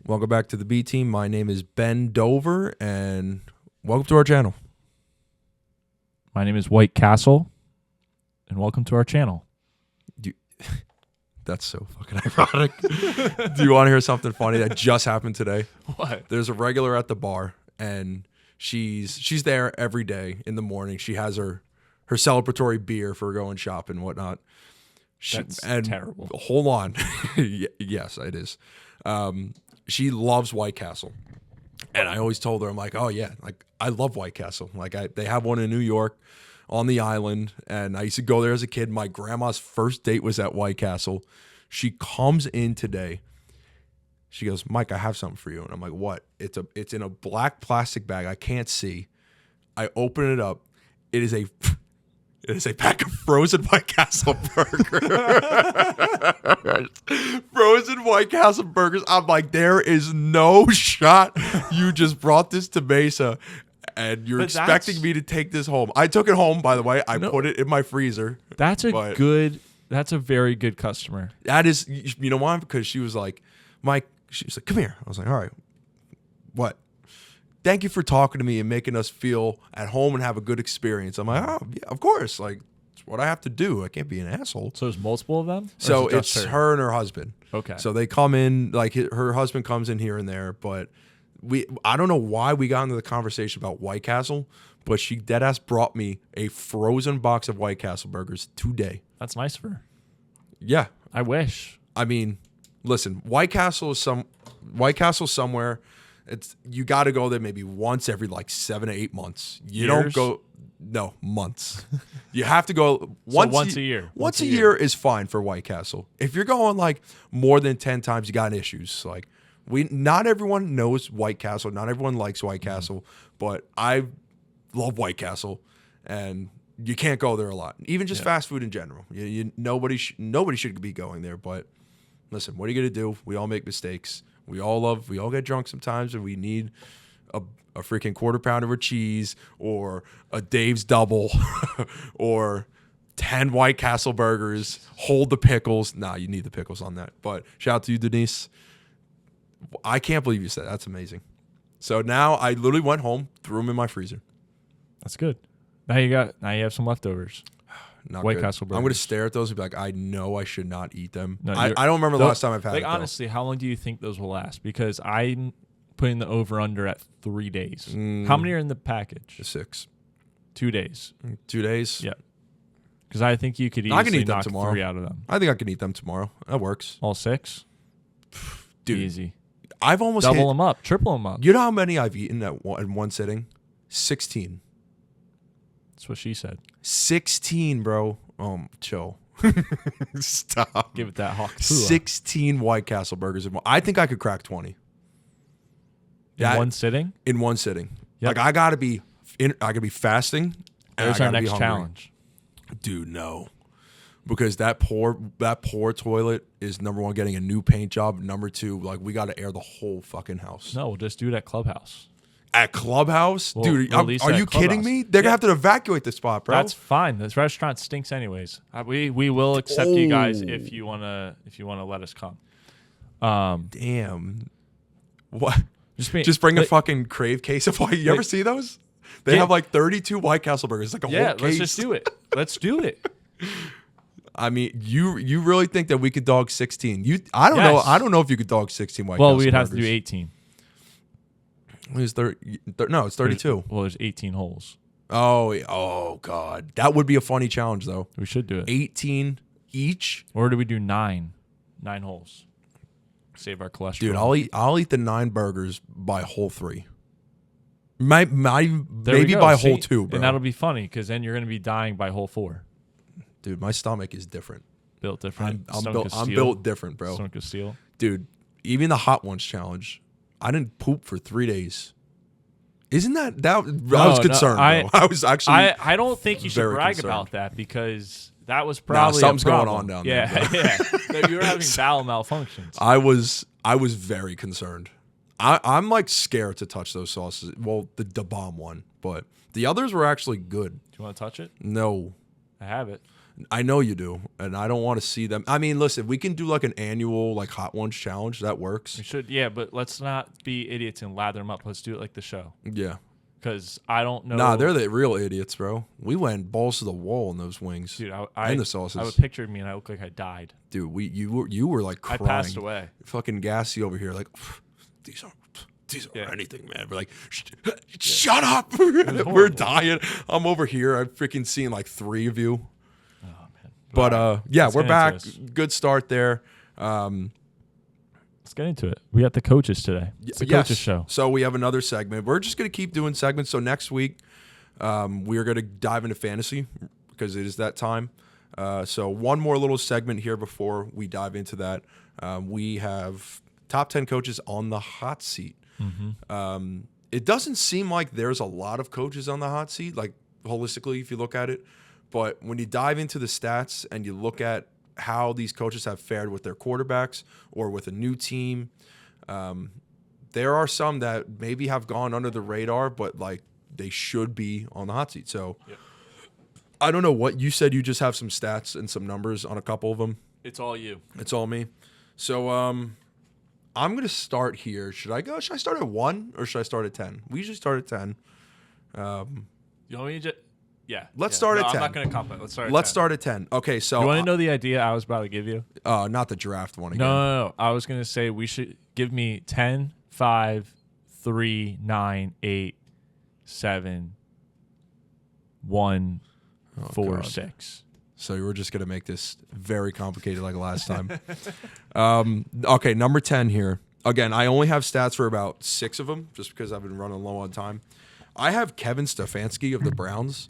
Welcome back to the B Team. My name is Ben Dover, and welcome to our channel. My name is White Castle, and welcome to our channel. That's so fucking ironic. Do you want to hear something funny that just happened today? What? There's a regular at the bar, and she's there every day in the morning. She has her celebratory beer for going shopping and whatnot. That's terrible. Hold on. Yes, it is. She loves White Castle. And I always told her, I'm like, oh yeah, like I love White Castle. Like they have one in New York on the island, and I used to go there as a kid. My grandma's first date was at White Castle. She comes in today. She goes, Mike, I have something for you. And I'm like, what? It's in a black plastic bag. I can't see. I open it up. It is a pack of frozen White Castle burgers. Frozen White Castle burgers. I'm like, there is no shot. You just brought this to Mesa, and you're expecting me to take this home. I took it home, by the way. I put it in my freezer. That's a very good customer. That is, you know why? Because she was like, Mike, she was like, come here. I was like, all right, what? Thank you for talking to me and making us feel at home and have a good experience. I'm like, oh, yeah, of course. Like, it's what I have to do. I can't be an asshole. So there's multiple of them? So it's her and her husband. Okay. So they come in, like her husband comes in here and there, but I don't know why we got into the conversation about White Castle, but she deadass brought me a frozen box of White Castle burgers today. That's nice of her. Yeah. I wish. I mean, listen, White Castle somewhere. You got to go there maybe once every like 7 to 8 months. You don't go, no, months. You have to go once a year. Once a year is fine for White Castle. If you're going like more than 10 times, you got issues. Like not everyone knows White Castle. Not everyone likes White Castle, but I love White Castle, and you can't go there a lot. Even just fast food in general. Nobody should be going there. But listen, what are you gonna do? We all make mistakes. We all get drunk sometimes, and we need a freaking quarter pounder with cheese, or a Dave's double, or 10 White Castle burgers. Hold the pickles. Nah, you need the pickles on that. But shout out to you, Denise. I can't believe you said that. That's amazing. So now I literally went home, threw them in my freezer. That's good. Now you have some leftovers. Not White good. Castle burgers. I'm going to stare at those and be like, I know I should not eat them. No, I don't remember the last time I've had it. Like, honestly, how long do you think those will last? Because I'm putting the over-under at 3 days. How many are in the package? 6. 2 days. 2 days? Yeah. Because I think you could easily knock 3 out of them. I think I can eat them tomorrow. That works. All 6? Dude, easy. I've almost double them up, triple them up. You know how many I've eaten in one sitting? 16. That's what she said. 16, bro. Chill. Stop. Give it that hawk. 16 White Castle burgers. I think I could crack 20. In one sitting? In one sitting. Yep. Like I gotta be fasting. There's our next challenge. Dude, no. Because that poor toilet is, number one, getting a new paint job. Number two, like, we got to air the whole fucking house. No, we'll just do it at Clubhouse. At Clubhouse? Dude, are you kidding me? They're going to have to evacuate the spot, bro. That's fine. This restaurant stinks anyways. We will accept you guys if you wanna let us come. Damn. What? Just bring a fucking Crave case of White. You ever see those? They have like 32 White Castle burgers. Like a whole case. Let's just do it. Let's do it. I mean, you really think that we could dog 16? I don't know. I don't know if you could dog 16 White Castle burgers. Well, we'd have to do 18. It's 30. No, it's 32. There's 18 holes. Oh, God. That would be a funny challenge, though. We should do it. 18 each? Or do we do 9? 9 holes. Save our cholesterol. Dude, I'll eat the 9 burgers by hole 3. Maybe by hole 2, bro. And that'll be funny, because then you're going to be dying by hole 4. Dude, my stomach is different. Built different. I'm built different, bro. Stomach of steel. Dude, even the hot ones challenge, I didn't poop for 3 days. Isn't that I was concerned, bro. I was actually I don't think you should brag about that, because that was probably something's going on down there. Yeah. You were having bowel malfunctions. I was very concerned. I'm like scared to touch those sauces. Well, the bomb one, but the others were actually good. Do you want to touch it? No. I have it. I know you do, and I don't want to see them. I mean, listen, we can do like an annual like hot ones challenge. That works. We should, yeah, but let's not be idiots and lather them up. Let's do it like the show. Yeah. Because I don't know. Nah, they're the real idiots, bro. We went balls to the wall in those wings. Dude, and the sauces. I would picture me and I look like I died. Dude, you were like crying. I passed away. Fucking gassy over here, like these are anything, man. We're like, shut up. We're dying. I'm over here. I'm freaking seeing like 3 of you. Oh man. But yeah, Let's we're get back. into this. Good start there. Let's get into it. We got the coaches today. It's a coaches show. So we have another segment. We're just going to keep doing segments. So next week, we are going to dive into fantasy because it is that time. So one more little segment here before we dive into that. We have top 10 coaches on the hot seat. Mm-hmm. It doesn't seem like there's a lot of coaches on the hot seat, like holistically, if you look at it. But when you dive into the stats and you look at how these coaches have fared with their quarterbacks or with a new team, there are some that maybe have gone under the radar, but like they should be on the hot seat. So I don't know what you said. You just have some stats and some numbers on a couple of them. It's all you. It's all me. So I'm going to start here. Should I start at 1 or should I start at 10? We usually start at 10. You want me to just... Yeah. Let's start at 10. I'm not going to comment. Let's start at 10. Okay, so... You want to know the idea I was about to give you? Not the draft one again. No. I was going to say we should give me 10, 5, 3, 9, 8, 7, 1, 4, 6. So you were just going to make this very complicated like last time. Okay, number 10 here. Again, I only have stats for about 6 of them just because I've been running low on time. I have Kevin Stefanski of the Browns.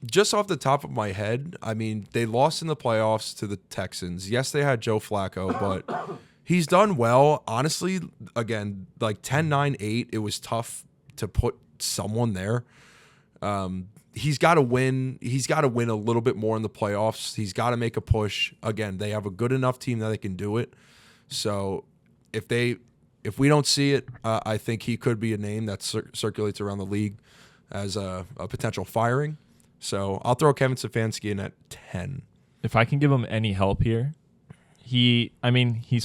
Just off the top of my head, I mean, they lost in the playoffs to the Texans. Yes, they had Joe Flacco, but he's done well. Honestly, again, like 10, 9, 8, it was tough to put someone there. He's got to win. He's got to win a little bit more in the playoffs. He's got to make a push. Again, they have a good enough team that they can do it. So if we don't see it, I think he could be a name that circulates around the league as a potential firing. So I'll throw Kevin Stefanski in at 10. If I can give him any help here, he's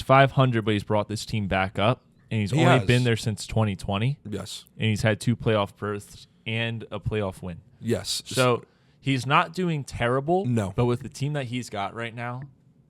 500, but he's brought this team back up, and he's only been there since 2020. Yes. And he's had 2 playoff berths and a playoff win. Yes. So he's not doing terrible. No. But with the team that he's got right now,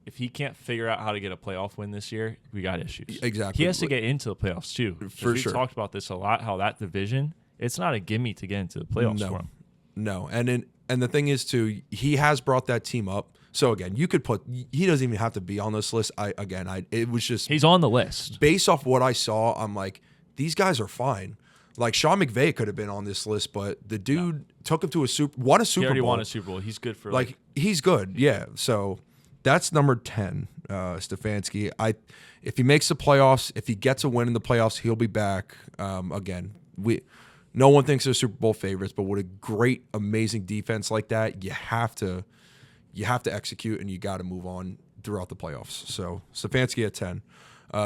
if he can't figure out how to get a playoff win this year, we got issues. Exactly. He has to get into the playoffs too. For sure. We talked about this a lot, how that division, it's not a gimme to get into the playoffs for him. No. And the thing is too, he has brought that team up. So again, you could he doesn't even have to be on this list. It was just he's on the list. Based off what I saw, I'm like, these guys are fine. Like Sean McVay could have been on this list, but the dude took him to won a Super Bowl. He already won a Super Bowl. He's good for like he's good, yeah. So that's number 10, Stefanski. If he makes the playoffs, if he gets a win in the playoffs, he'll be back. Again, no one thinks they're Super Bowl favorites, but with a great, amazing defense like that, you have to execute and you got to move on throughout the playoffs. So Stefanski at 10.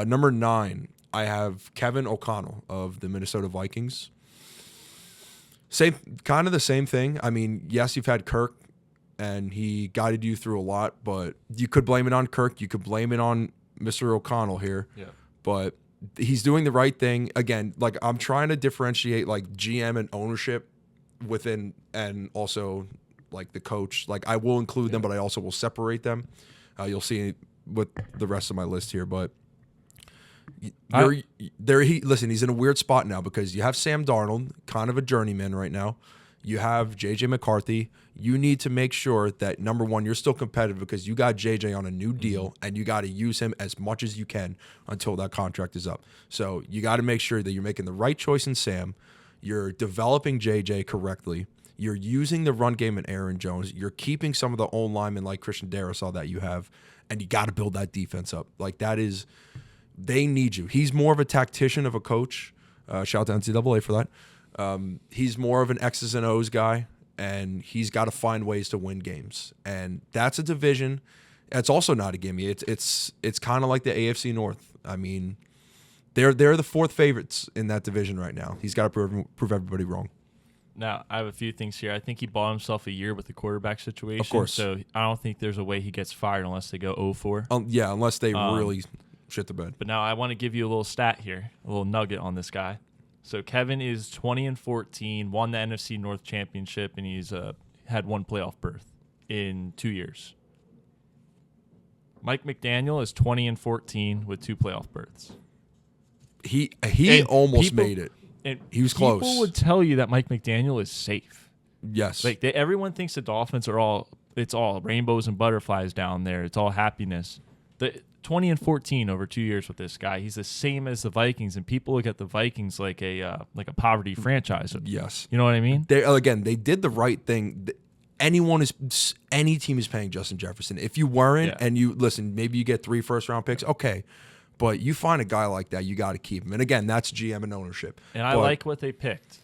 Number 9. I have Kevin O'Connell of the Minnesota Vikings. Kind of the same thing. I mean, yes, you've had Kirk, and he guided you through a lot, but you could blame it on Kirk. You could blame it on Mr. O'Connell here. Yeah. But he's doing the right thing. Again, like I'm trying to differentiate like GM and ownership within, and also like the coach. Like I will include them, but I also will separate them. You'll see with the rest of my list here, but. Listen, he's in a weird spot now because you have Sam Darnold, kind of a journeyman right now. You have J.J. McCarthy. You need to make sure that, number one, you're still competitive because you got J.J. on a new deal, and you got to use him as much as you can until that contract is up. So you got to make sure that you're making the right choice in Sam. You're developing J.J. correctly. You're using the run game in Aaron Jones. You're keeping some of the old linemen like Christian Darrisaw that you have, and you got to build that defense up. Like that is... They need you. He's more of a tactician of a coach. Shout out to NCAA for that. He's more of an X's and O's guy, and he's got to find ways to win games. And that's a division. It's also not a gimme. It's kind of like the AFC North. I mean, they're the 4th favorites in that division right now. He's got to prove everybody wrong. Now, I have a few things here. I think he bought himself a year with the quarterback situation. Of course. So I don't think there's a way he gets fired unless they go 0-4. Yeah, unless they really shit the bed. But now I want to give you a little stat here, a little nugget on this guy. So Kevin is 20-14, won the NFC North Championship, and he's had one playoff berth in 2 years. Mike McDaniel is 20-14 with 2 playoff berths. He almost made it. And he was close. People would tell you that Mike McDaniel is safe. Yes. Like everyone thinks the Dolphins are it's all rainbows and butterflies down there. It's all happiness. The 20-14 over 2 years with this guy. He's the same as the Vikings, and people look at the Vikings like a poverty franchise. Yes. You know what I mean? They did the right thing. Any team is paying Justin Jefferson. If you weren't, and you listen, maybe you get 3 first-round picks. Okay. But you find a guy like that, you got to keep him. And again, that's GM and ownership. And I like what they picked.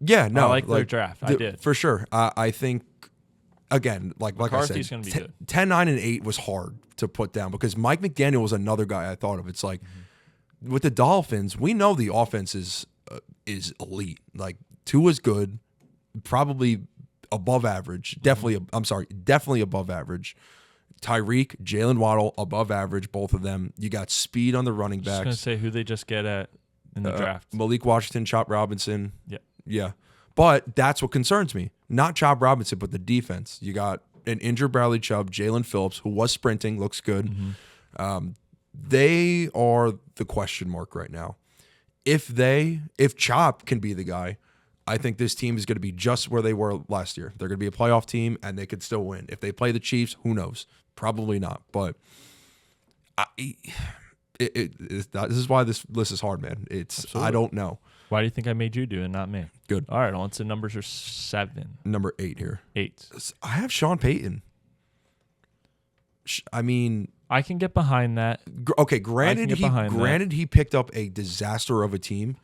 Yeah, no. I like their draft. I did. For sure. I think, again, like McCarthy's I said, gonna be good. 10-9-8 was hard to put down because Mike McDaniel was another guy I thought of. It's like, with the Dolphins, we know the offense is elite. Like, Tua's good, probably above average. Definitely above average. Tyreek, Jalen Waddle, above average, both of them. You got speed on the running backs. I was going to say who they just get at in the draft. Malik Washington, Chop Robinson. Yeah. But that's what concerns me. Not Chop Robinson, but the defense. You got an injured Bradley Chubb, Jalen Phillips, who was sprinting, looks good. Mm-hmm. They are the question mark right now. If Chop can be the guy, I think this team is going to be just where they were last year. They're going to be a playoff team, and they could still win. If they play the Chiefs, who knows? Probably not. But this is why this list is hard, man. I don't know. Why do you think I made you do it, not me? Good. All right, on to numbers are 7. Number 8 here. 8. I have Sean Payton. I mean, I can get behind that. Okay, granted he picked up a disaster of a team,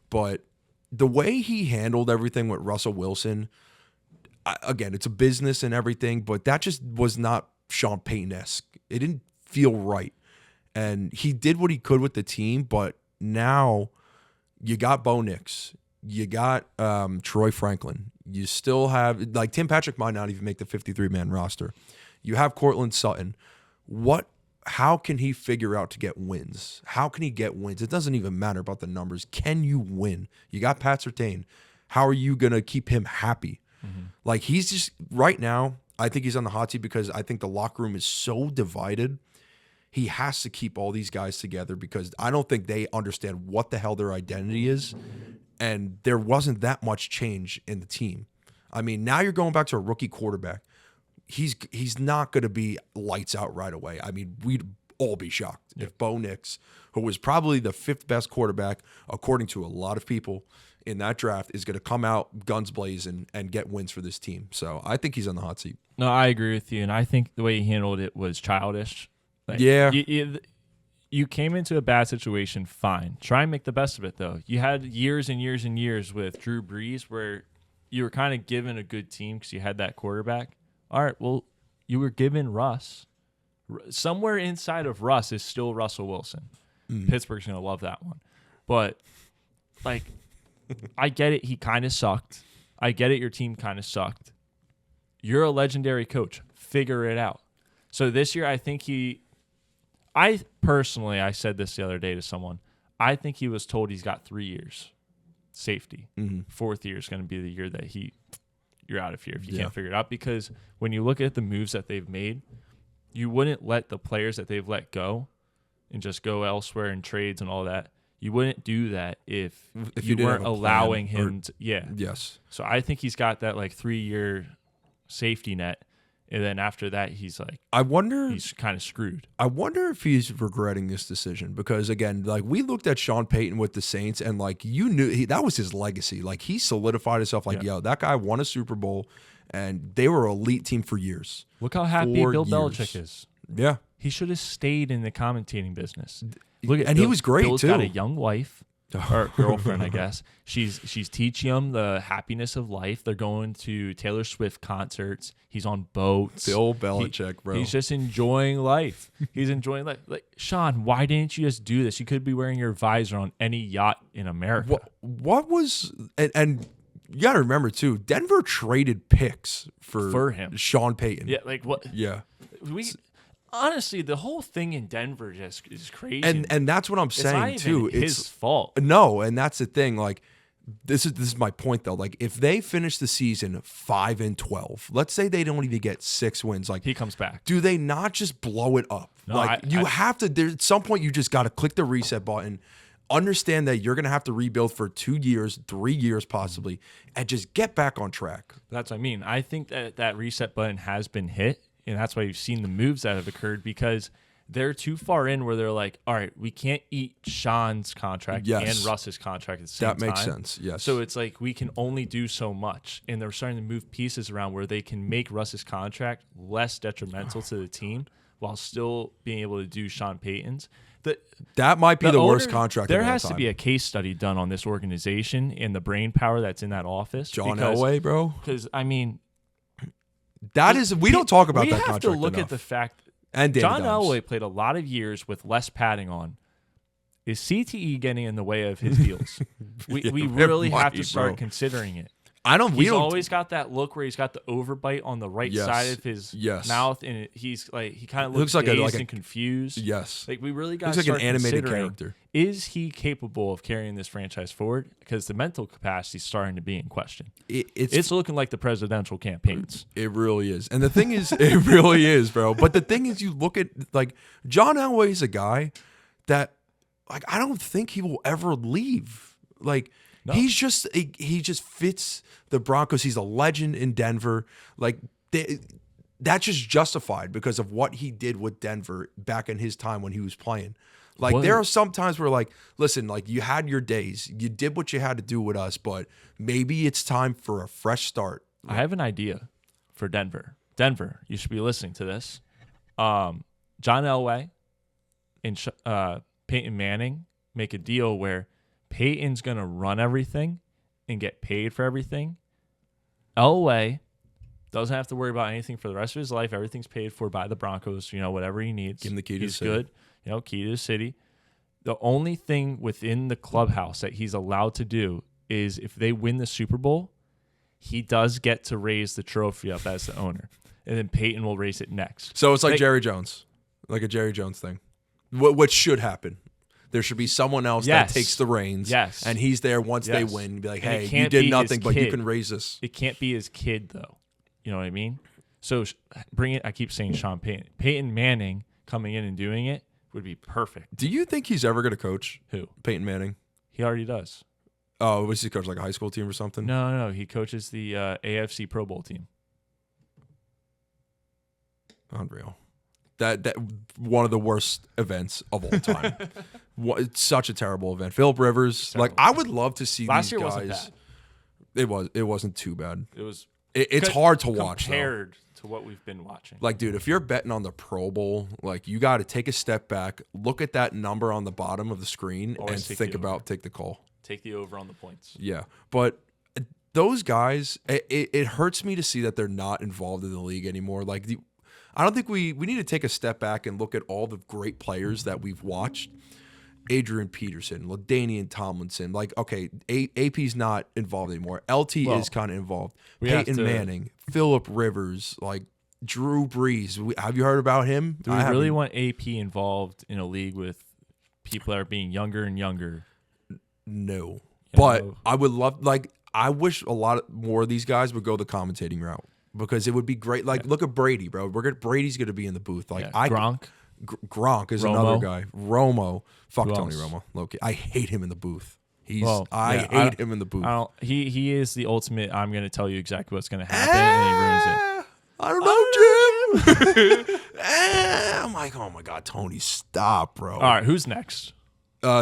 but the way he handled everything with Russell Wilson, again, it's a business and everything, but that just was not Sean Payton-esque. It didn't feel right. And he did what he could with the team, but now you got Bo Nix. You got Troy Franklin. You still have, like, Tim Patrick might not even make the 53-man roster. You have Cortland Sutton. How can he figure out to get wins? How can he get wins? It doesn't even matter about the numbers. Can you win? You got Pat Surtain. How are you going to keep him happy? Mm-hmm. Like, he's just, right now, I think he's on the hot seat because I think the locker room is so divided. He has to keep all these guys together because I don't think they understand what the hell their identity is. And there wasn't that much change in the team. I mean, now you're going back to a rookie quarterback. He's not going to be lights out right away. I mean, we'd all be shocked if Bo Nix, who was probably the 5th best quarterback, according to a lot of people in that draft, is going to come out guns blazing and get wins for this team. So I think he's on the hot seat. No, I agree with you. And I think the way he handled it was childish. Like, yeah. You came into a bad situation, fine. Try and make the best of it, though. You had years and years and years with Drew Brees where you were kind of given a good team because you had that quarterback. All right, well, you were given Russ. Somewhere inside of Russ is still Russell Wilson. Pittsburgh's going to love that one. But, like, I get it. He kind of sucked. I get it. Your team kind of sucked. You're a legendary coach. Figure it out. So this year, I think I said this the other day to someone. I think he was told he's got 3 years safety. Mm-hmm. 4th year is going to be the year that you're out of here if you can't figure it out. Because when you look at the moves that they've made, you wouldn't let the players that they've let go and just go elsewhere in trades and all that. You wouldn't do that if you weren't allowing him to. Yeah. Yes. So I think he's got that like 3-year safety net. And then after that, he's like, he's kind of screwed. I wonder if he's regretting this decision because, again, like we looked at Sean Payton with the Saints and like you knew that was his legacy. Like he solidified himself like, yo, that guy won a Super Bowl and they were an elite team for years. Look how happy Bill Belichick is. Yeah. He should have stayed in the commentating business. He was great Bill's too. Got a young wife. Or girlfriend, I guess. She's teaching him the happiness of life. They're going to Taylor Swift concerts. He's on boats. Bill Belichick, bro. He's just enjoying life. He's enjoying life. Like, Sean, why didn't you just do this? You could be wearing your visor on any yacht in America. What was and you got to remember too, Denver traded picks For him. Sean Payton. Yeah, like what? Yeah. Honestly, the whole thing in Denver just is crazy. And that's what I'm it's not saying even too. his fault. No, and that's the thing. Like, this is my point though. Like, if they finish the season 5-12, let's say they don't even get 6 wins, like He comes back. do they not just blow it up? No, like you have to. There at some point you just got to click the reset button. Understand that you're going to have to rebuild for 2 years, 3 years possibly, and just get back on track. That's what I mean. I think that reset button has been hit, and that's why you've seen the moves that have occurred because they're too far in where they're like, all right, we can't eat Sean's contract Yes. and Russ's contract at the same time. That makes sense, yes. So it's like we can only do so much, and they're starting to move pieces around where they can make Russ's contract less detrimental to the team while still being able to do Sean Payton's. That might be the worst owner- contract There of all has to time. be a case study done on this organization and the brain power that's in that office. John Elway, bro. Because, I mean, That is, we don't talk about we that have contract to look enough. at the fact And Danny John Dimes. Elway played a lot of years with less padding on. Is CTE getting in the way of his deals? we Yeah, we it really have might, to start bro. considering it. We He's don't. always got that look where he's got the overbite on the right Yes. side of his Yes. mouth, and he's like he kind of looks looks like dazed a- and confused. Yes. Like we really got Looks to like an start animated considering, character. Is he capable of carrying this franchise forward? Because the mental capacity is starting to be in question. It's looking like the presidential campaigns. It really is. And the thing is, it really is, bro. But the thing is, you look at, like, John Elway is a guy that, like, I don't think he will ever leave. Like, No. he just fits the Broncos. He's a legend in Denver. Like, that's just justified because of what he did with Denver back in his time when he was playing. Like, there are some times where, like, listen, like, you had your days. You did what you had to do with us, but maybe it's time for a fresh start. I have an idea for Denver. Denver, you should be listening to this. John Elway and Peyton Manning make a deal where Peyton's going to run everything and get paid for everything. Elway doesn't have to worry about anything for the rest of his life. Everything's paid for by the Broncos, whatever he needs. Give him the key to the He's city. good, key to the city. The only thing within the clubhouse that he's allowed to do is if they win the Super Bowl, he does get to raise the trophy up as the owner. And then Peyton will raise it next. So it's like Jerry Jones, like a Jerry Jones thing, what should happen. There should be someone else Yes. that takes the reins, Yes. and he's there once they Yes. win. And be like, And it hey, you can't did be nothing, his but you kid. can raise us. It can't be his kid, though. You know what I mean? So bring it. I keep saying Sean Payton. Peyton Manning coming in and doing it would be perfect. Do you think he's ever going to coach Who? Peyton Manning? He already does. Oh, was he coach like a high school team or something? No. He coaches the AFC Pro Bowl team. Unreal. That one of the worst events of all time. It's such a terrible event. Philip Rivers, Terrible. like I would love to see Last these year guys. wasn't bad. It wasn't too bad. It was. It's hard to watch though. compared to what we've been watching. Like, dude, if you're betting on the Pro Bowl, like you got to take a step back, look at that number on the bottom of the screen, Always and take think the over. about take the call. Take the over on the points. Yeah, but those guys, it hurts me to see that they're not involved in the league anymore. Like, I don't think we need to take a step back and look at all the great players that we've watched. Adrian Peterson, LaDainian Tomlinson. Like, okay, AP's not involved anymore. LT is kind of involved. we have Peyton to- Manning, Phillip Rivers, like Drew Brees. Have you heard about him? Do we I really haven't. want AP involved in a league with people that are being younger and younger? No. But know. I would love, like, I wish a lot more of these guys would go the commentating route because it would be great. Like, look at Brady, bro. Brady's going to be in the booth. Like, Yeah. Gronk. Gronk is Romo. another guy. Romo. Fuck Who Tony else? Romo. Loki. I hate him in the booth. I hate him in the booth. He is the ultimate. I'm going to tell you exactly what's going to happen, and he ruins it. I don't know, Jim. I'm like, oh my God, Tony, stop, bro. All right, who's next?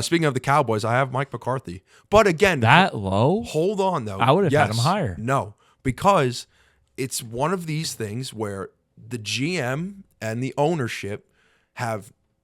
Speaking of the Cowboys, I have Mike McCarthy. But again, That low? hold on, though. I would have had him Yes. higher. No, because it's one of these things where the GM and the ownership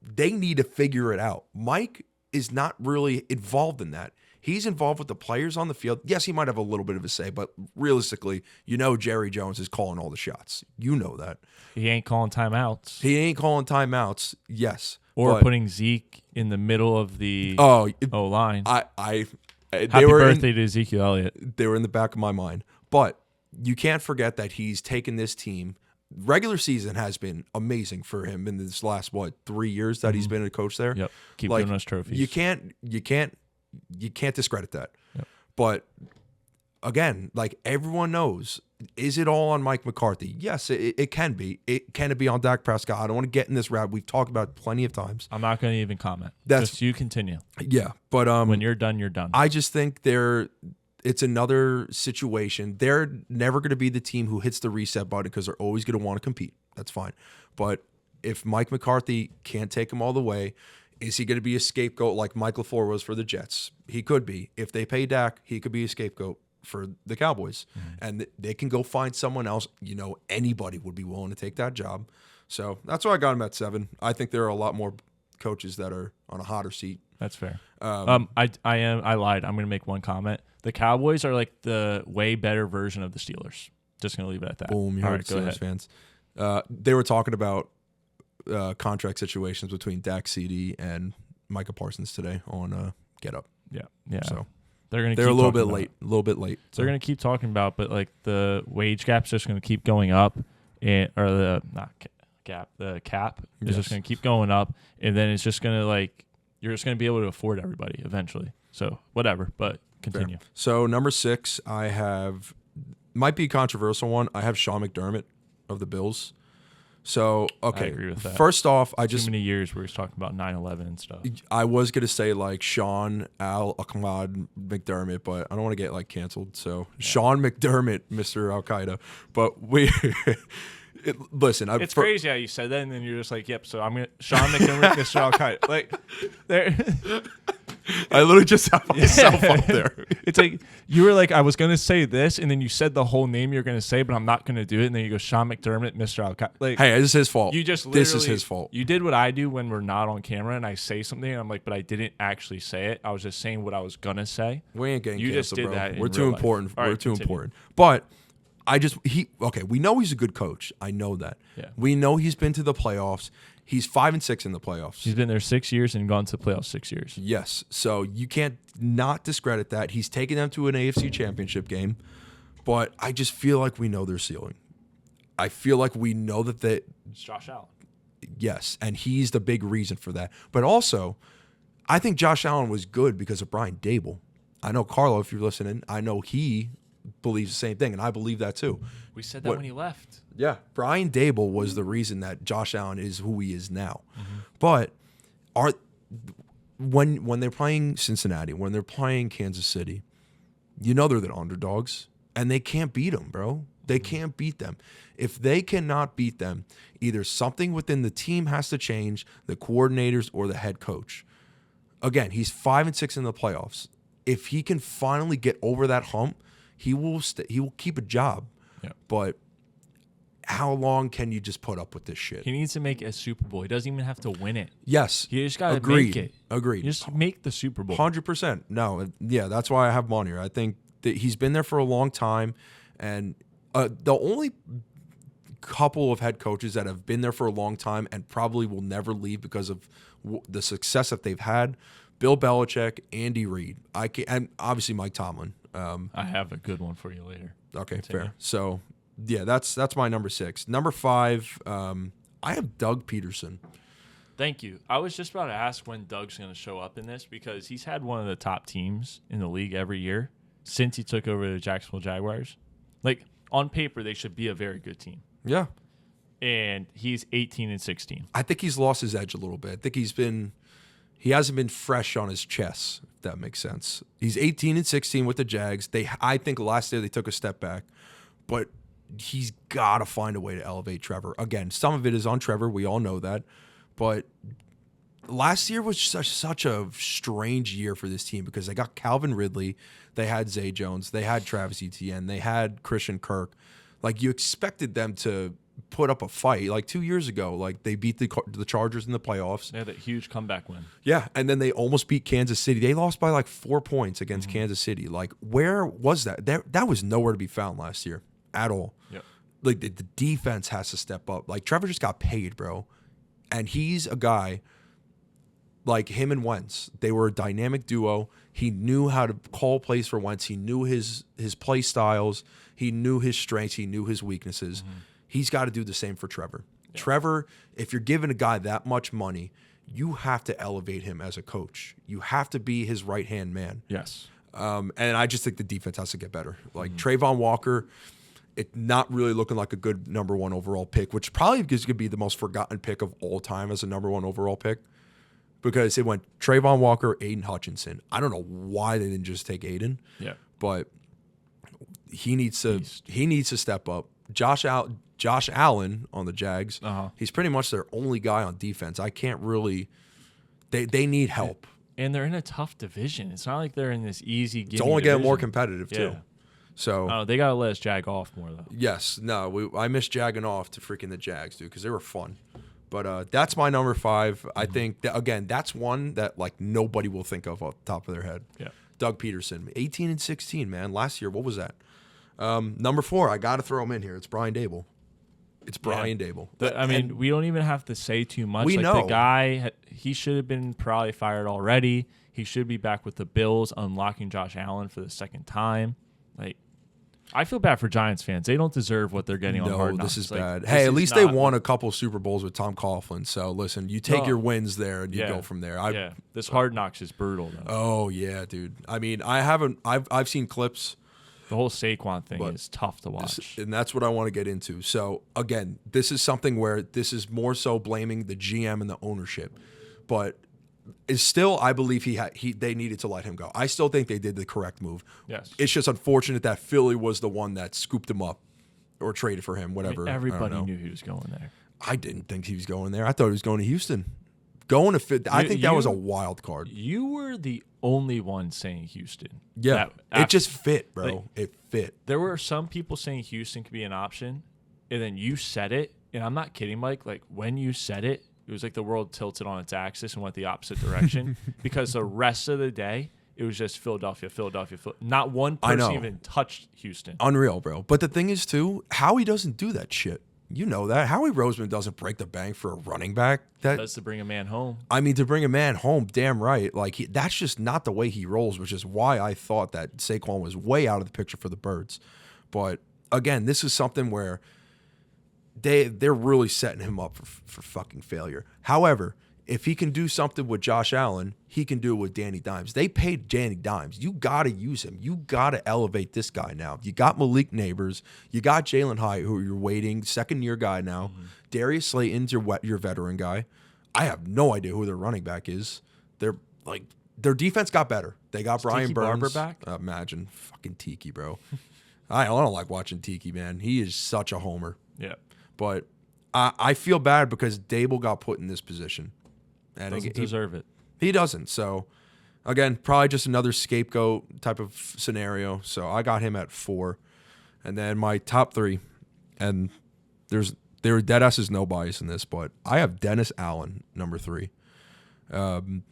they need to figure it out. Mike is not really involved in that. He's involved with the players on the field. Yes, he might have a little bit of a say, but realistically, Jerry Jones is calling all the shots. You know that. He ain't calling timeouts He ain't calling timeouts, yes. or but- putting Zeke in the middle of the Oh, O line. I Happy birthday to Ezekiel Elliott. They were in the back of my mind. But you can't forget that he's taken this team. Regular season has been amazing for him in this last 3 years that he's been a coach there. Yep. Keep winning us trophies. You can't discredit that. Yep. But again, like everyone knows, is it all on Mike McCarthy? Yes, it can be. Can it be on Dak Prescott? I don't want to get in this route. We've talked about it plenty of times. I'm not going to even comment. Just you continue. Yeah, but when you're done, you're done. I just think it's another situation. They're never going to be the team who hits the reset button because they're always going to want to compete. That's fine. But if Mike McCarthy can't take them all the way, is he going to be a scapegoat like Mike LaFleur was for the Jets? He could be. If they pay Dak, he could be a scapegoat for the Cowboys. And they can go find someone else. Anybody would be willing to take that job. So that's why I got him at 7. I think there are a lot more coaches that are on a hotter seat. That's fair. I lied. I'm going to make one comment. The Cowboys are like the way better version of the Steelers. Just going to leave it at that. Boom. You heard Steelers fans. They were talking about contract situations between Dak CD and Micah Parsons today on Get Up. Yeah. So they're a little bit late. A little bit late. So. They're going to keep talking about, but like the wage gap's just going to keep going up, the cap is just going to keep going up, and then it's just going to you're just going to be able to afford everybody eventually. So whatever, but continue. Fair. So number 6, might be a controversial one. I have Sean McDermott of the Bills. So, okay. I agree with that. First off, too many years where he's talking about 9/11 and stuff. I was going to say Sean Ahmad McDermott, but I don't want to get canceled. So, Sean McDermott, Mr. Al Qaeda. But listen, it's crazy how you said that, and then you're just like, "Yep." So I'm gonna Sean McDermott, Mr. Al Qaeda. There. I literally just have myself up there. It's like you were like, I was gonna say this, and then you said the whole name you're gonna say, but I'm not gonna do it. And then you go, Sean McDermott, Mr. Al Qaeda. Hey, this is his fault. This is his fault. You did what I do when we're not on camera, and I say something, and I'm like, but I didn't actually say it. I was just saying what I was gonna say. We ain't getting you canceled, just did bro. that. We're too important. We're too important. But we know he's a good coach. I know that. Yeah. We know he's been to the playoffs. He's 5-6 in the playoffs. He's been there 6 years and gone to the playoffs 6 years. Yes. So you can't not discredit that. He's taken them to an AFC championship game. But I just feel like we know their ceiling. I feel like we know that it's Josh Allen. Yes. And he's the big reason for that. But also, I think Josh Allen was good because of Brian Dable. I know Carlo, if you're listening, I know he believes the same thing, and I believe that too. We said that when he left. Yeah, Brian Dable was the reason that Josh Allen is who he is now. But when they're playing Cincinnati, when they're playing Kansas City, they're the underdogs, and they can't beat them, bro. They can't beat them. If they cannot beat them, either something within the team has to change, the coordinators or the head coach. Again, he's 5-6 in the playoffs. If he can finally get over that hump, he will keep a job. Yeah. But how long can you just put up with this shit? He needs to make a Super Bowl. He doesn't even have to win it. Yes. You just got to make it. Agreed. You just make the Super Bowl. 100%. No, yeah, that's why I have him on here. I think that he's been there for a long time, and the only couple of head coaches that have been there for a long time and probably will never leave because of the success that they've had, Bill Belichick, Andy Reid, and obviously Mike Tomlin. I have a good one for you later. Okay, Continue. fair. So, yeah, that's my number 6. Number 5, I have Doug Peterson. Thank you. I was just about to ask when Doug's going to show up in this because he's had one of the top teams in the league every year since he took over the Jacksonville Jaguars. On paper, they should be a very good team. Yeah. And he's 18-16. I think he's lost his edge a little bit. I think he hasn't been fresh on his chest, if that makes sense. He's 18-16 with the Jags. I think last year they took a step back, but he's got to find a way to elevate Trevor. Again, some of it is on Trevor. We all know that. But last year was such a strange year for this team because they got Calvin Ridley, they had Zay Jones, they had Travis Etienne, they had Christian Kirk. You expected them to put up a fight 2 years ago. They beat the Chargers in the playoffs. They had that huge comeback win. Yeah, and then they almost beat Kansas City. They lost by 4 points against Kansas City. Where was that? That was nowhere to be found last year at all. Yep. The defense has to step up. Trevor just got paid, bro. And he's a guy, like him and Wentz, they were a dynamic duo. He knew how to call plays for Wentz. He knew his play styles. He knew his strengths. He knew his weaknesses. He's got to do the same for Trevor. Yeah. Trevor, if you're giving a guy that much money, you have to elevate him as a coach. You have to be his right-hand man. Yes. And I just think the defense has to get better. Like Trayvon Walker, it's not really looking like a good number 1 overall pick, which probably is going to be the most forgotten pick of all time as a number 1 overall pick. Because it went Trayvon Walker, Aiden Hutchinson. I don't know why they didn't just take Aiden. Yeah. But he needs to step up. Josh Allen on the Jags. He's pretty much their only guy on defense. I can't really. They need help. And they're in a tough division. It's not like they're in this easy. It's only getting more competitive too. So they gotta let us jag off more though. Yes. No. I miss jagging off to freaking the Jags, dude, because they were fun. But that's my number 5. I think, again, that's one that, like, nobody will think of off the top of their head. Yeah. Doug Peterson, 18 and 16, man. Last year, what was that? Number 4, I got to throw him in here. It's Brian Dable. Dable. I mean, we don't even have to say too much. We know. The guy, he should have been probably fired already. He should be back with the Bills, unlocking Josh Allen for the second time. Like, I feel bad for Giants fans. They don't deserve what they're getting on Hard Knocks. This is bad. Hey, at least they won a couple Super Bowls with Tom Coughlin. So listen, you take your wins there and you go from there. This Hard Knocks is brutal though. Oh yeah, dude. I mean, I've seen clips. The whole Saquon thing is tough to watch. And that's what I want to get into. So again, this is something where this is more so blaming the GM and the ownership. But is still, I believe they needed to let him go. I still think they did the correct move. Yes. It's just unfortunate that Philly was the one that scooped him up or traded for him, whatever. I mean, everybody knew he was going there. I didn't think he was going there. I thought he was going to Houston. I think that was a wild card. You were the only one saying Houston. Yeah. It just fit, bro. Like, it fit. There were some people saying Houston could be an option, and then you said it, and I'm not kidding, Mike. Like, when you said it, it was like the world tilted on its axis and went the opposite direction because the rest of the day, it was just Philadelphia. Not one person even touched Houston. Unreal, bro. But the thing is, too, Howie doesn't do that shit. You know that. Howie Roseman doesn't break the bank for a running back. That's to bring a man home. I mean, to bring a man home, damn right. Like, that's just not the way he rolls, which is why I thought that Saquon was way out of the picture for the Birds. But, again, this is something where they're really setting him up for fucking failure. However, if he can do something with Josh Allen, he can do it with Danny Dimes. They paid Danny Dimes. You got to use him. You got to elevate this guy now. You got Malik Neighbors. You got Jalen Hyatt, who you're waiting, second-year guy now. Darius Slayton's your veteran guy. I have no idea who their running back is. Their defense got better. They got Brian Tiki Burns. Barber back? Imagine. Fucking Tiki, bro. I don't like watching Tiki, man. He is such a homer. Yeah. But I feel bad because Dable got put in this position. And Doesn't deserve it. He doesn't. So, again, probably just another scapegoat type of scenario. So I got him at 4. And then my top 3, and there are dead asses no bias in this, but I have Dennis Allen, number 3. Dennis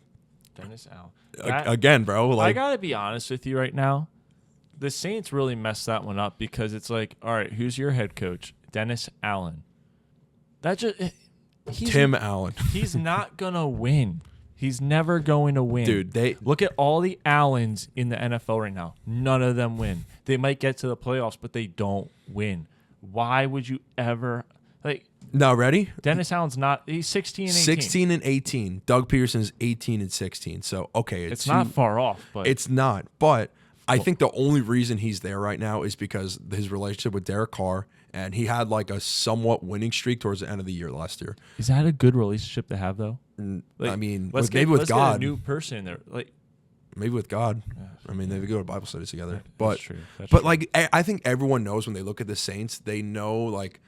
Allen. Again, bro. Like, I got to be honest with you right now. The Saints really messed that one up because it's like, all right, who's your head coach? Dennis Allen. Tim Allen. He's not going to win. He's never going to win. Dude, look at all the Allens in the NFL right now. None of them win. They might get to the playoffs, but they don't win. Why would you ever Now, ready? Dennis Allen's not. He's 16 and 18. 16 and 18. Doug Peterson's 18 and 16. So, okay. It's not far off. But it's not. But I think the only reason he's there right now is because his relationship with Derek Carr, and he had like a somewhat winning streak towards the end of the year last year. Is that a good relationship to have, though? I mean, let's maybe with God. Get a new person in there. Maybe with God. I mean, they go to Bible studies together. That's true. Like, I think everyone knows when they look at the Saints, they know like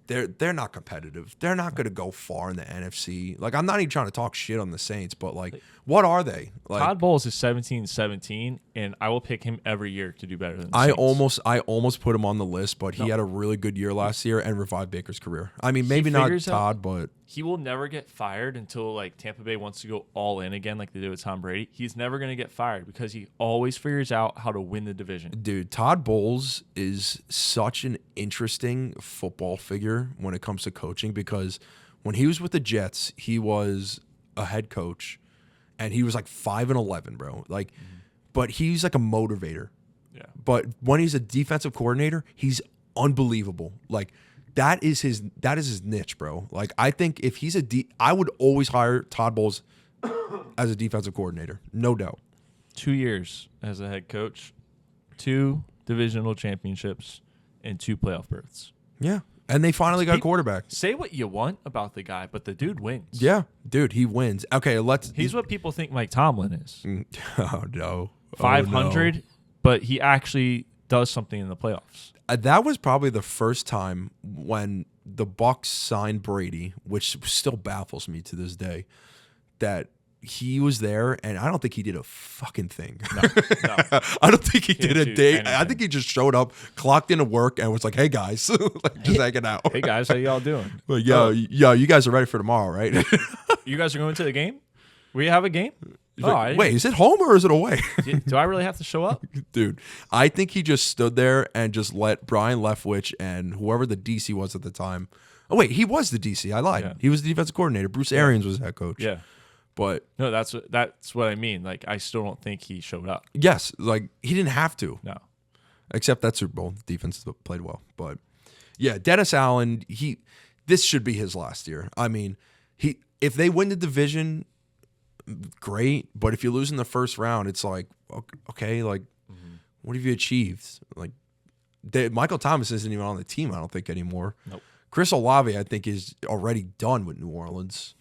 they're not competitive. They're not going to go far in the NFC. Like, I'm not even trying to talk shit on the Saints, but like what are they? Like, Todd Bowles is 17-17, and I will pick him every year to do better than the Saints. I almost put him on the list, but he had a really good year last year and revived Baker's career. I mean, maybe not Todd, but he will never get fired until like Tampa Bay wants to go all in again, like they did with Tom Brady. He's never going to get fired because he always figures out how to win the division. Dude, Todd Bowles is such an interesting football figure when it comes to coaching because when he was with the Jets, he was a head coach. and he was like 5-11, bro. Like, but he's like a motivator. Yeah. But when he's a defensive coordinator, he's unbelievable. Like that is his niche, bro. Like I think if he's I would always hire Todd Bowles as a defensive coordinator, no doubt. 2 years as a head coach, 2 divisional championships, and 2 playoff berths. Yeah. And they finally got a quarterback. Say what you want about the guy, but the dude wins. Yeah, dude, he wins. Okay, He's what people think Mike Tomlin is. Oh no, 500, no. but he actually does something in the playoffs. That was probably the first time when the Bucs signed Brady, which still baffles me to this day, that he was there, and I don't think he did a fucking thing. No. I don't think he did a day. Anything. I think he just showed up, clocked into work, and was like, "Hey guys, like, just hanging out." Hey guys, how y'all doing? Well, yo, you guys are ready for tomorrow, right? You guys are going to the game? We have a game? Wait, is it home or is it away? Do I really have to show up? Dude, I think he just stood there and just let Brian Leftwich and whoever the DC was at the time. Oh, wait, he was the DC. I lied. Yeah. He was the defensive coordinator. Bruce Arians was head coach. Yeah. But no, that's what I mean. Like, I still don't think he showed up. yes, like he didn't have to. No. Except that Super Bowl. The defense played well. But yeah, Dennis Allen, this should be his last year. I mean, if they win the division, great. But if you lose in the first round, it's like, okay, like, what have you achieved? Like, Michael Thomas isn't even on the team, I don't think, anymore. Nope. Chris Olave, I think, is already done with New Orleans.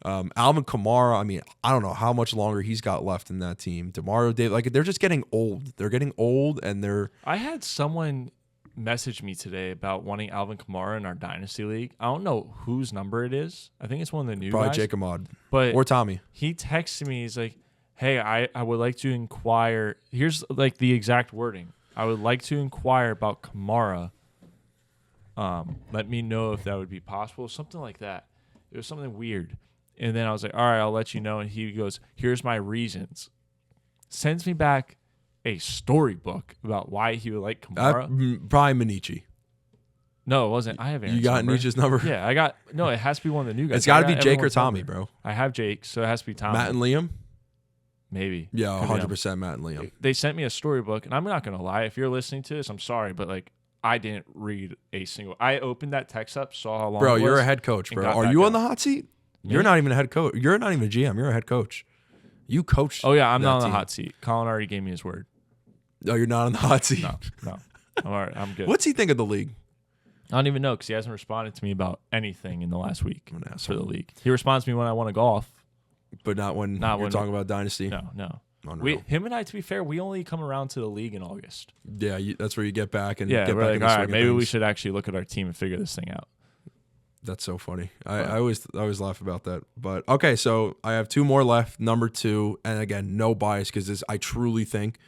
Alvin Kamara, I mean, I don't know how much longer he's got left in that team. DeMario Davis, like, they're just getting old. They're getting old, and I had someone message me today about wanting Alvin Kamara in our Dynasty League. I don't know whose number it is. I think it's one of the new probably guys. Jake Ahmad. But or Tommy. He texted me. He's like, hey, I would like to inquire. Here's, like, the exact wording. I would like to inquire about Kamara. Let me know if that would be possible. Something like that. It was something weird. And then I was like, all right, I'll let you know. And he goes, here's my reasons. Sends me back a storybook about why he would like Kamara. Probably Manichi. No, it wasn't. I have Aaron's You got number. Nietzsche's number? Yeah, I got. No, it has to be one of the new guys. It's got to be Jake or everyone's Tommy, number. bro. I have Jake, so it has to be Tommy. Matt and Liam? Maybe. Yeah, Could be 100% Matt and Liam. They sent me a storybook, and I'm not going to lie. If you're listening to this, I'm sorry, but, like, I didn't read a single. I opened that text up, saw how long Bro, it was, you're a head coach, and bro. got Are back you up. on the hot seat? Me? You're not even a head coach. You're not even a GM. You're a head coach. You coached. Oh, yeah, I'm that not on the team. hot seat. Colin already gave me his word. No, you're not on the hot seat. No. I'm all right. I'm good. What's he think of the league? I don't even know because he hasn't responded to me about anything in the last week An for the asshole. league. He responds to me when I want to golf. But not when you're talking about Dynasty. No. Unreal. Him and I, to be fair, we only come around to the league in August. Yeah, that's where you get back and Yeah, get we're back like, in the all swing right, of maybe we things. should actually look at our team and figure this thing out. That's so funny. I always laugh about that. But okay, so I have 2 more left. Number 2, and again, no bias because I truly think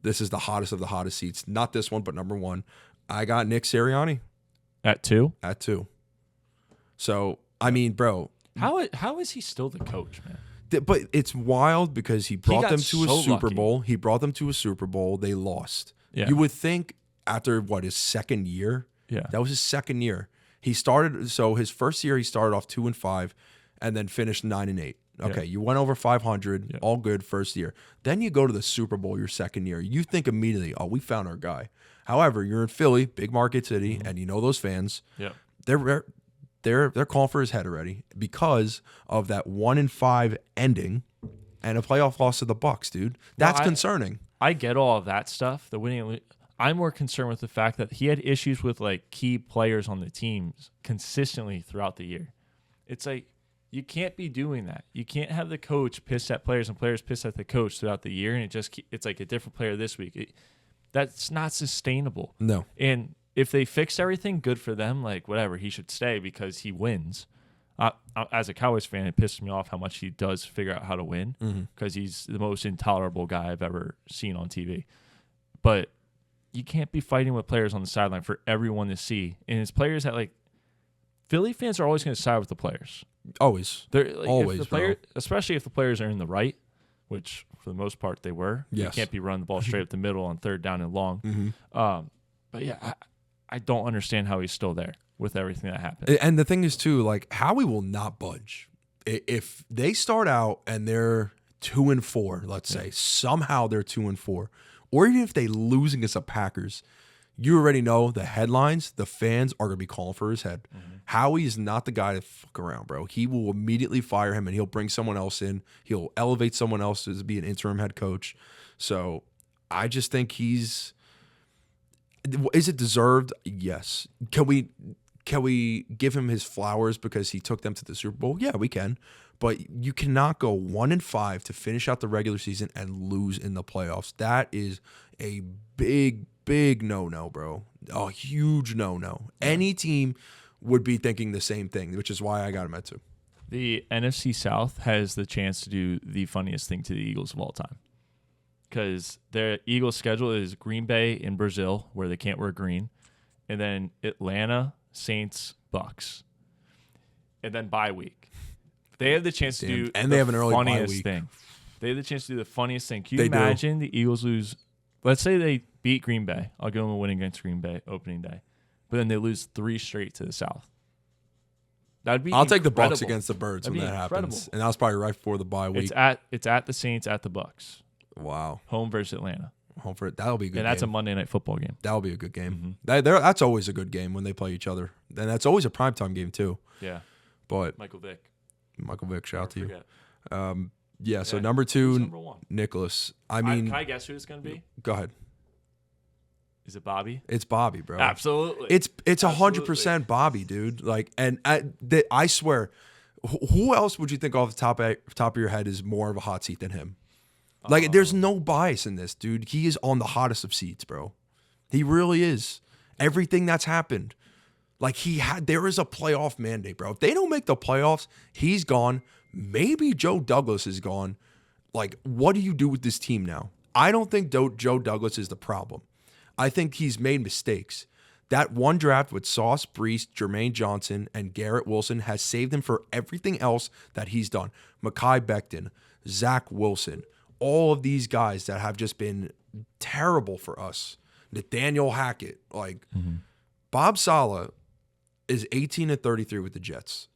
this is the hottest of the hottest seats. Not this one, but number 1. I got Nick Sirianni At 2? at 2. So I mean, bro, How is he still the coach, man? but it's wild because he brought got them to a so Super lucky. Bowl. He brought them to a Super Bowl. They lost. Yeah. You would think after his second year. Yeah. That was his second year. He started, so his first year he started off 2-5 and then finished 9-8. Okay, Yeah. you went over 500, Yeah. all good first year. Then you go to the Super Bowl your second year. You think immediately, oh, we found our guy. However, you're in Philly, big market city, and you know those fans. Yeah. They're calling for his head already because of that 1-5 ending and a playoff loss to the Bucs, dude. That's concerning. I get all of that stuff. The winning. I'm more concerned with the fact that he had issues with, like, key players on the teams consistently throughout the year. It's like, you can't be doing that. You can't have the coach pissed at players and players pissed at the coach throughout the year, and it's like a different player this week. That's not sustainable. No. And if they fixed everything, good for them. Like, whatever, he should stay because he wins. As a Cowboys fan, it pisses me off how much he does figure out how to win because he's the most intolerable guy I've ever seen on TV. But you can't be fighting with players on the sideline for everyone to see. And it's players that, like, Philly fans are always going to side with the players. Always. They're like, Always, if the player, especially if the players are in the right, which for the most part they were. Yes. You can't be running the ball straight up the middle on 3rd down and long. But yeah, I don't understand how he's still there with everything that happened. And the thing is, too, like, Howie will not budge. If they start out and they're 2-4, let's say, somehow they're 2-4, or even if they lose against the Packers, you already know the headlines, the fans are going to be calling for his head. Howie is not the guy to fuck around, bro. He will immediately fire him and he'll bring someone else in. He'll elevate someone else to be an interim head coach. So I just think is it deserved? Yes. Can we give him his flowers because he took them to the Super Bowl? Yeah, we can. But you cannot go 1-5 to finish out the regular season and lose in the playoffs. That is a big no-no, bro. A huge no-no. Any team would be thinking the same thing, which is why I got him at 2. The NFC South has the chance to do the funniest thing to the Eagles of all time. Because their Eagles' schedule is Green Bay in Brazil, where they can't wear green, and then Atlanta, Saints, Bucks, and then bye week. They have the chance to do and they have an early bye funniest week. thing. They have the chance to do the funniest thing. Can you They do. imagine the Eagles lose? Let's say they beat Green Bay. I'll give them a win against Green Bay opening day, but then they lose 3 straight to the South. That'd be. I'll take the Bucks incredible. against the Birds That'd when be that incredible. happens. And that was probably right before the bye week. It's at the Saints, at the Bucks, Wow. home versus Atlanta, Home for it. That'll be a good and that's a game. Monday night football game. That'll be a good game. That's always a good game when they play each other. And that's always a primetime game too. Yeah, But Michael Vick. Michael Vick, shout out to you. Forget. Yeah, so Yeah. number Who's 2, number 1? Nicholas. I mean, can I guess who it's going to be? go ahead. Is it Bobby? It's Bobby, bro. Absolutely. It's Absolutely. 100% Bobby, dude. Like, and I swear, who else would you think off the top of your head is more of a hot seat than him? Like, there's no bias in this, dude. He is on the hottest of seats, bro. He really is. Everything that's happened, like there is a playoff mandate, bro. If they don't make the playoffs, he's gone. Maybe Joe Douglas is gone. Like, what do you do with this team now? I don't think Joe Douglas is the problem. I think he's made mistakes. That one draft with Sauce, Brees, Jermaine Johnson, and Garrett Wilson has saved him for everything else that he's done. Mekhi Becton, Zach Wilson, all of these guys that have just been terrible for us. Nathaniel Hackett, like Bob Saleh is 18-33 with the Jets.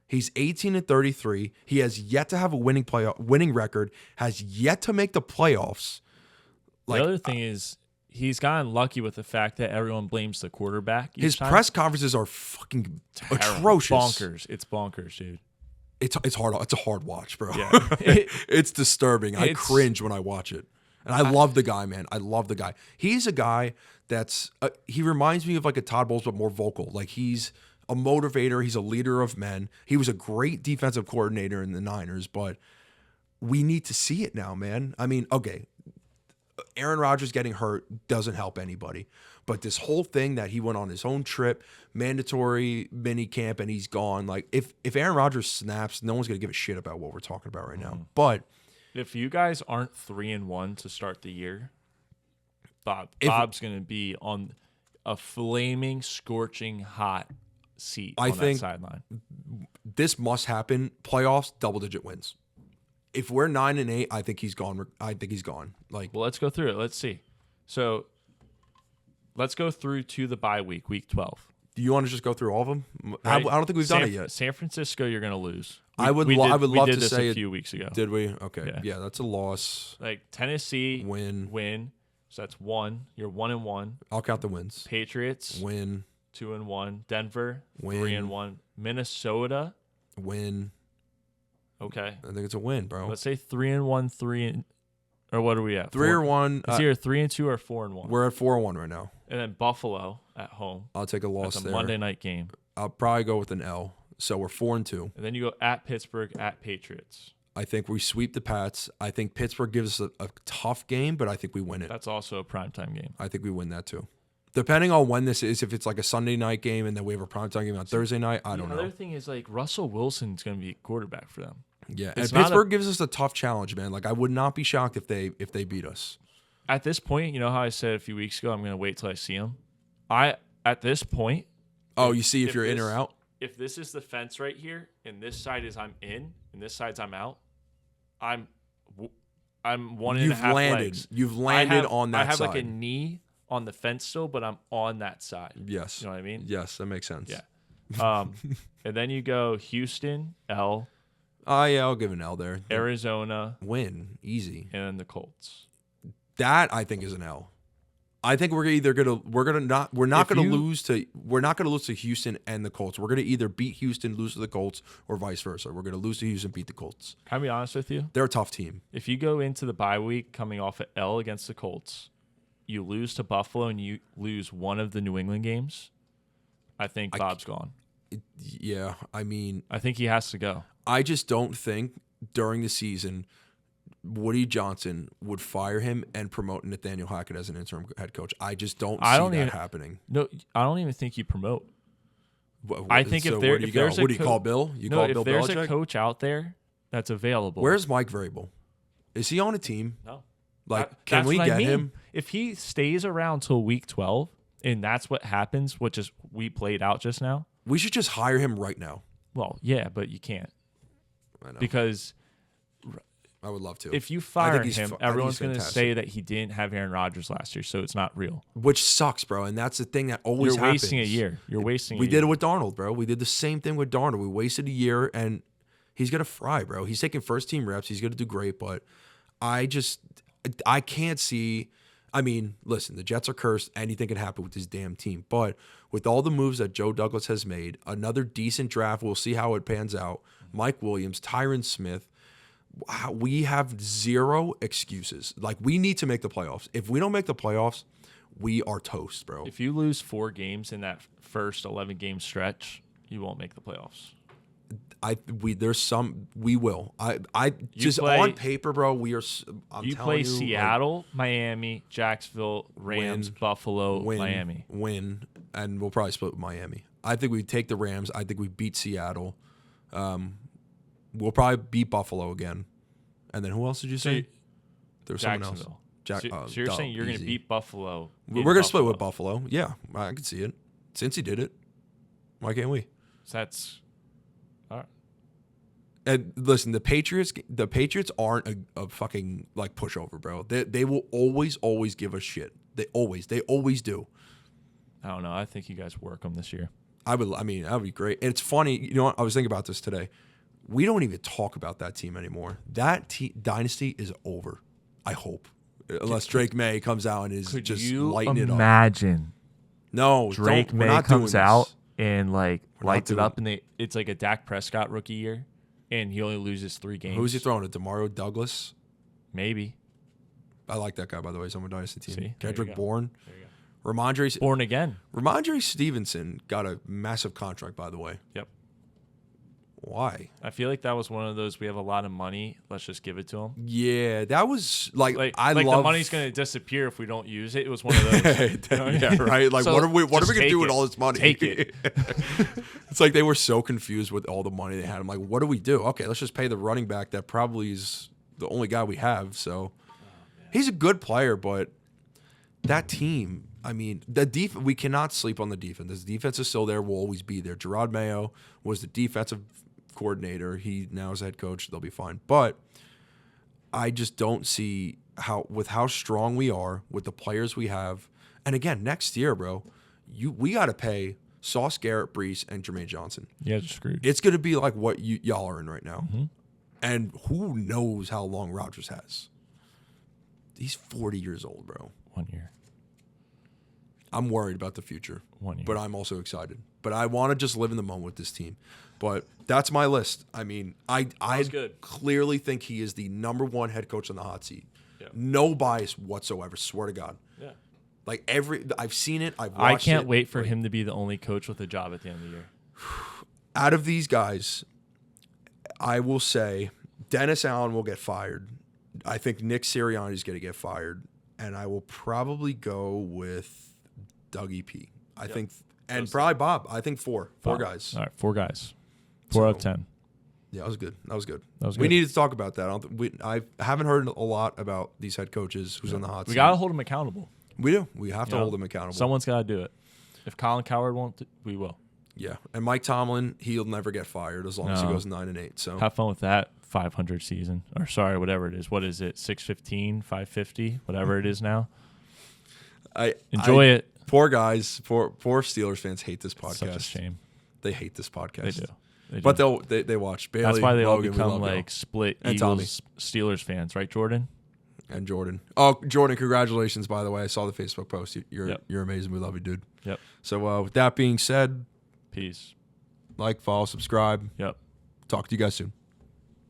He's 18-33. He has yet to have a winning record, has yet to make the playoffs. The other thing is he's gotten lucky with the fact that everyone blames the quarterback. His time. press conferences are fucking Terrible. atrocious. Bonkers. It's bonkers, dude. It's hard. It's a hard watch, bro. Yeah. It's disturbing. I It's- cringe when I watch it. And I love the guy, man. I love the guy. He's a guy that's he reminds me of like a Todd Bowles, but more vocal. Like he's a motivator. He's a leader of men. He was a great defensive coordinator in the Niners, but we need to see it now, man. I mean, okay, Aaron Rodgers getting hurt doesn't help anybody. But this whole thing that he went on his own trip, mandatory mini camp, and he's gone. Like, if Aaron Rodgers snaps, no one's going to give a shit about what we're talking about right now. But if you guys aren't 3-1 to start the year, Bob's going to be on a flaming, scorching hot seat on that sideline. this must happen. Playoffs, double-digit wins. If we're 9-8, I think he's gone. I think he's gone. Like, Well, let's go through it. Let's see. So let's go through to the bye week, week 12. do you want to just go through all of them? Right? I don't think we've done it yet. San Francisco, you're going to lose. I would we love did to this say a it. few weeks ago. Did we? Okay. Yeah. Yeah, that's a loss. Like Tennessee, Win. So that's 1. You're 1-1. I'll count the wins. Patriots, Win. 2-1. Denver, Win. 3-1. Minnesota, Win. okay. I think it's a win, bro. Let's say 3-1, or what are we at? 3 or 1. It's either 3-2 or 4-1. We're at 4-1 right now. And then Buffalo at home. I'll take a loss That's a there. Monday night game. I'll probably go with an L. So we're 4-2. And then you go at Pittsburgh, at Patriots. I think we sweep the Pats. I think Pittsburgh gives us a tough game, but I think we win it. That's also a primetime game. I think we win that too. Depending on when this is, if it's like a Sunday night game and then we have a primetime game on Thursday night, I don't The know. other thing is like Russell Wilson's going to be quarterback for them. Yeah, It's and not Pittsburgh gives us a tough challenge, man. Like I would not be shocked if they beat us. At this point, you know how I said a few weeks ago, I'm going to wait till I see him. At this point, Oh, you see if if you're in this- or out? if this is the fence right here, and this side is I'm in, and this side's I'm out, I'm 1.5 landed. legs. You've landed on that I have side. like a knee on the fence still, but I'm on that side. Yes. You know what I mean? Yes, that makes sense. Yeah. And then you go Houston, L, Yeah, I'll give an L there. Arizona, Win easy. and then the Colts. That I think is an L. I think we're not gonna lose to Houston and the Colts. We're gonna either beat Houston, lose to the Colts, or vice versa. We're gonna lose to Houston, beat the Colts. Can I be honest with you? They're a tough team. If you go into the bye week coming off an L against the Colts, you lose to Buffalo and you lose one of the New England games, I think Bob's gone. Yeah, I mean, I think he has to go. I just don't think during the season Woody Johnson would fire him and promote Nathaniel Hackett as an interim head coach. I just don't see that happening. No, I don't even think you promote. I think so if there's what do you call Bill? You call Bill Belichick? If there's Belichick? a coach out there that's available. Where's Mike Vrabel? Is he on a team? No. Like, can we get him? If he stays around till week 12 and that's what happens, which is we played out just now. We should just hire him right now. Well, yeah, but you can't. I know. Because I would love to. if you fire him, everyone's going to say that he didn't have Aaron Rodgers last year, so it's not real. Which sucks, bro. And that's the thing that always You're happens. wasting a year. You're wasting a We year. did it with Darnold, bro. We did the same thing with Darnold. We wasted a year, and he's going to fry, bro. He's taking first-team reps. He's going to do great, but I can't see. I mean, listen, the Jets are cursed. Anything can happen with this damn team. But with all the moves that Joe Douglas has made, another decent draft, we'll see how it pans out. Mike Williams, Tyron Smith, we have zero excuses. Like, we need to make the playoffs. If we don't make the playoffs, we are toast, bro. If you lose 4 games in that first 11-game stretch, you won't make the playoffs. We will. On paper, bro. You play Seattle, Miami, Jacksonville, Rams, Buffalo, Miami. Win, and we'll probably split with Miami. I think we take the Rams. I think we beat Seattle. We'll probably beat Buffalo again. And then who else did you say? There was someone else. So you're saying you're going to beat Buffalo? We're going to split with Buffalo. Yeah, I can see it. Since he did it, why can't we? So that's all right. And listen, the Patriots aren't a fucking like pushover, bro. They will always give us shit. They always do. I don't know. I think you guys work them this year. That would be great. And it's funny, you know what? I was thinking about this today. We don't even talk about that team anymore. That dynasty is over. I hope, unless Drake May comes out and is just lighting it up. Imagine. No, Drake May comes out and like lights it up, and it's like a Dak Prescott rookie year, and he only loses 3 games. Who's he throwing? DeMario Douglas? Maybe. I like that guy, by the way. He's on my dynasty team. See? Kendrick Bourne. There you go. Born again. Ramondre Stevenson got a massive contract, by the way. Yep. Why? I feel like that was one of those, we have a lot of money, let's just give it to him. Yeah, that was like the money's going to disappear if we don't use it. It was one of those. Yeah, right. Like, so what are we going to do with all this money? Take it. It's like they were so confused with all the money they had. I'm like, what do we do? Okay, let's just pay the running back that probably is the only guy we have. So he's a good player, but that team, I mean, we cannot sleep on the defense. The defense is still there, will always be there. Gerard Mayo was the defensive coordinator. He now is head coach. They'll be fine. But I just don't see how strong we are with the players we have. And again, next year, bro, we got to pay Sauce Garrett, Brees, and Jermaine Johnson. Yeah, just screwed. It's going to be like what y'all are in right now. Mm-hmm. And who knows how long Rodgers has? He's 40 years old, bro. 1 year. I'm worried about the future. 1 year. But I'm also excited. But I want to just live in the moment with this team. But that's my list. I mean, I clearly think he is the number 1 head coach on the hot seat. Yeah. No bias whatsoever. Swear to God. Yeah. Like I've seen it. I've watched it. I can't wait for him to be the only coach with a job at the end of the year. Out of these guys, I will say Dennis Allen will get fired. I think Nick Sirianni is going to get fired. And I will probably go with Dougie P. I think, and probably Bob. I think 4 guys. All right, 4 guys. 4 out of 10. Yeah, that was good. We good. Needed to talk about that. I haven't heard a lot about these head coaches who's on the hot seat. We got to hold them accountable. We do. We have to hold them accountable. Someone's got to do it. If Colin Cowherd won't, we will. Yeah, and Mike Tomlin, he'll never get fired as long as he goes 9-8. So have fun with that 500 season, or sorry, whatever it is. What is it? 615, 550, whatever it is now. Enjoy it. Poor guys, poor Steelers fans hate this podcast. Such a shame. They hate this podcast. They do. But they watch Bailey. That's why they Logan, all become like split And Eagles Steelers fans, right, Jordan? And Jordan. Oh, Jordan, congratulations, by the way. I saw the Facebook post. You're Yep. you're amazing. We love you, dude. Yep. So with that being said, Peace. like, follow, subscribe. Yep. Talk to you guys soon.